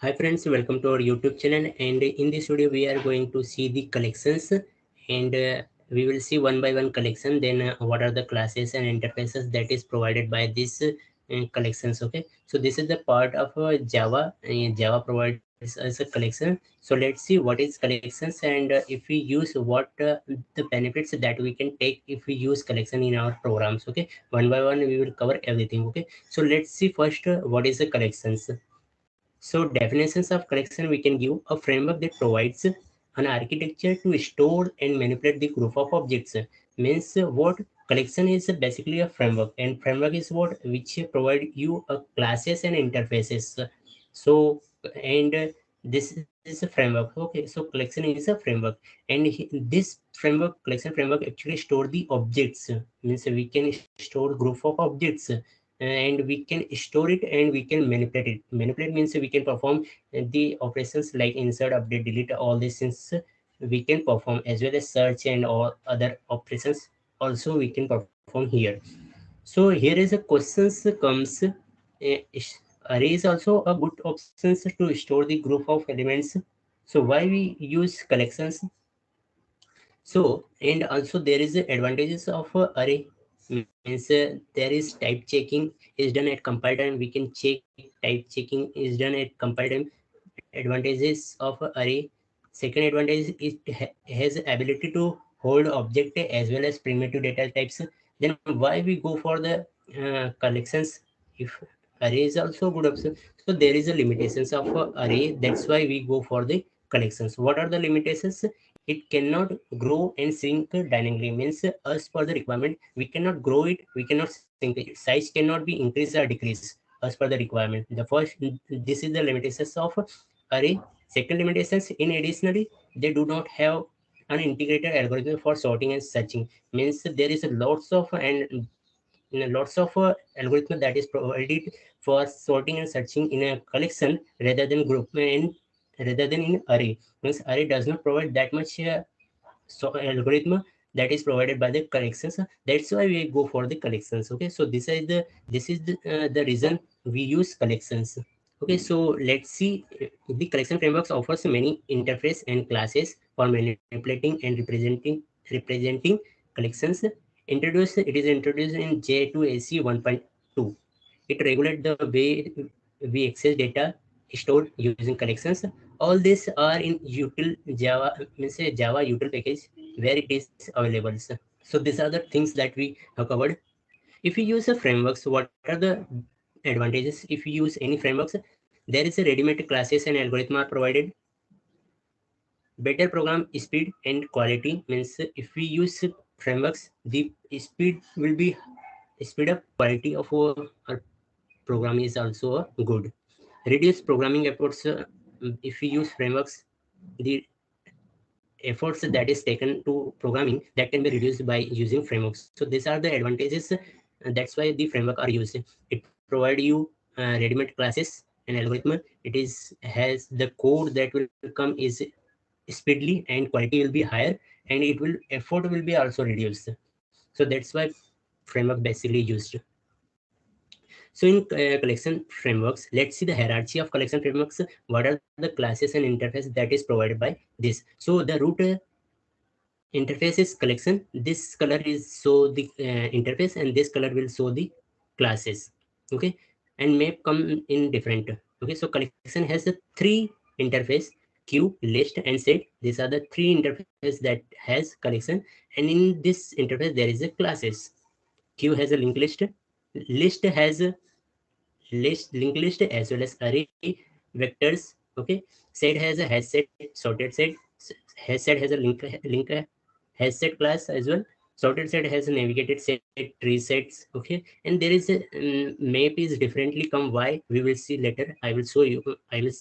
Hi friends, welcome to our YouTube channel, and in this video we are going to see the collections, and we will see one by one collection, then what are the classes and interfaces that is provided by this collections. Okay, so this is the part of Java. Java provides us a collection. So let's see what is collections, and if we use what the benefits that we can take if we use collection in our programs. Okay, one by one we will cover everything. Okay, so let's see first what is the collections. So definitions of collection, we can give a framework that provides an architecture to store and manipulate the group of objects. Means what collection is basically a framework, and framework is what which provide you a classes and interfaces. So and this is a framework. Okay, so collection is a framework, and this framework collection framework actually store the objects. Means we can store group of objects, and we can store it and we can manipulate it. Manipulate means we can perform the operations like insert, update, delete, all these things we can perform, as well as search and all other operations also we can perform here. So here is a questions comes, array is also a good options to store the group of elements. So why we use collections? So, and also there is advantages of array. Means there is type checking is done at compile time. We can check type checking is done at compile time. Advantages of array. Second advantage is has ability to hold object as well as primitive data types. Then why we go for the collections if array is also good option? So there is a limitations of array. That's why we go for the collections. What are the limitations? It cannot grow and shrink dynamically. Means as per the requirement, we cannot grow it, we cannot shrink it. Size cannot be increased or decreased as per the requirement. The first, this is the limitations of array. Second limitations, in additionally, they do not have an integrated algorithm for sorting and searching. Means there is a lots of algorithm that is provided for sorting and searching in a collection rather than group and rather than in array. Means array does not provide that much algorithm that is provided by the collections. That's why we go for the collections. Okay, so this is the reason we use collections. Okay, so let's see. The collection frameworks offers many interface and classes for manipulating and representing collections. It is introduced in J2AC 1.2. It regulates the way we access data stored using collections. All these are in util Java, means a Java util package where it is available. So these are the things that we have covered. If you use a frameworks, what are the advantages? If you use any frameworks, there is a ready-made classes and algorithm are provided. Better program speed and quality. Means if we use frameworks, the speed will be speed up, quality of our program is also good. Reduce programming efforts. If we use frameworks, the efforts that is taken to programming that can be reduced by using frameworks. So these are the advantages. That's why the framework are used. It provide you ready-made classes and algorithm. It is has the code that will come is speedily and quality will be higher, and it will effort will be also reduced. So that's why framework basically used. So in collection frameworks, let's see the hierarchy of collection frameworks. What are the classes and interface that is provided by this? So the root interface is collection. This color is show the interface, and this color will show the classes. Okay, and map come in different. Okay, so collection has a three interface: queue, list, and set. These are the three interface that has collection, and in this interface there is a classes. Queue has a linked list. List has a linked list as well as array vectors. Okay, set has a has set, sorted set. Has set has a link has set class as well. Sorted set has a navigated set, tree sets. Okay, and there is a map is differently come. Why we will see later. I will show you. I will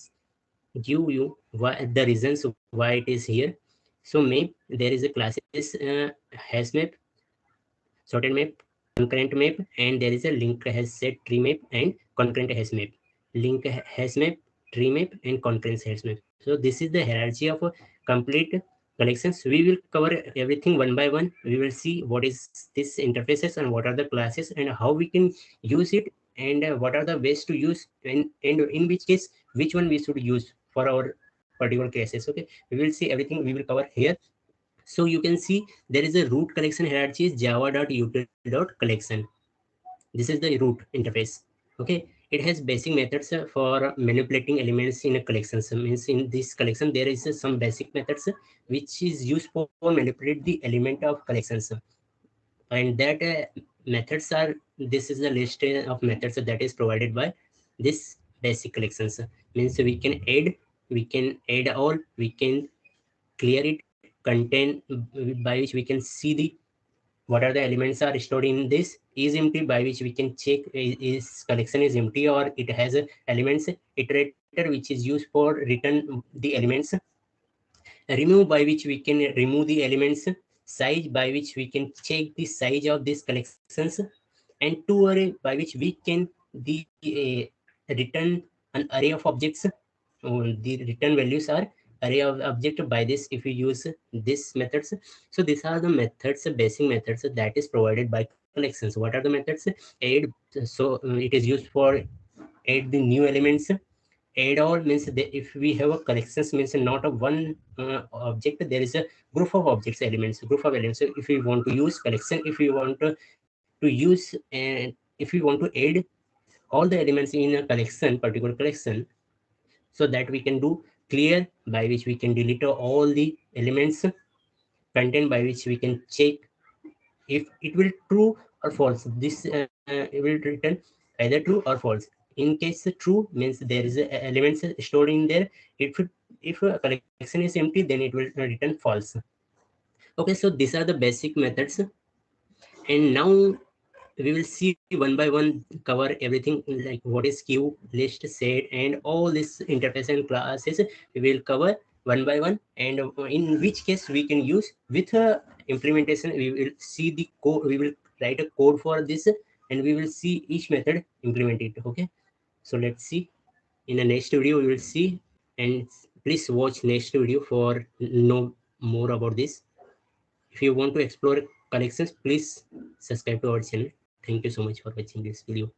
give you why the reasons why it is here. So map, there is a classes has map, sorted map, concurrent map, and there is a link has set tree map and concurrent has map. Link has map, tree map, and concurrent has map. So this is the hierarchy of complete collections. We will cover everything one by one. We will see what is this interfaces and what are the classes and how we can use it, and what are the ways to use, and in which case which one we should use for our particular cases. Okay, we will see everything we will cover here. So you can see there is a root collection hierarchy is java.util.collection. This is the root interface. Okay, it has basic methods for manipulating elements in a collection. So means in this collection there is some basic methods which is used for manipulate the element of collections, and that methods are, this is the list of methods that is provided by this basic collections. Means we can add all, we can clear it, contain, by which we can see the what are the elements are stored in this, is empty, by which we can check is collection is empty or it has elements, iterator which is used for return the elements, remove by which we can remove the elements, size by which we can check the size of these collections, and to array by which we can the return an array of objects. The return values are array of object by this if we use this methods. So these are the methods, basic methods that is provided by collections. What are the methods? Add, so it is used for add the new elements. Add all means that if we have a collections means not a one object, there is a group of objects elements, group of elements. So if we want to use collection, if we want to use and if we want to add all the elements in a collection, particular collection, so that we can do clear by which we can delete all the elements, content by which we can check if it will true or false. This it will return either true or false. In case true means there is elements stored in there. If a collection is empty, then it will return false. Okay, so these are the basic methods, and now we will see one by one, cover everything like what is queue, list, set, and all this interface and classes we will cover one by one, and in which case we can use with implementation. We will see the code, we will write a code for this, and we will see each method implemented. Okay, so let's see. In the next video we will see, and please watch next video for know more about this. If you want to explore collections, please subscribe to our channel. Thank you so much for watching this video.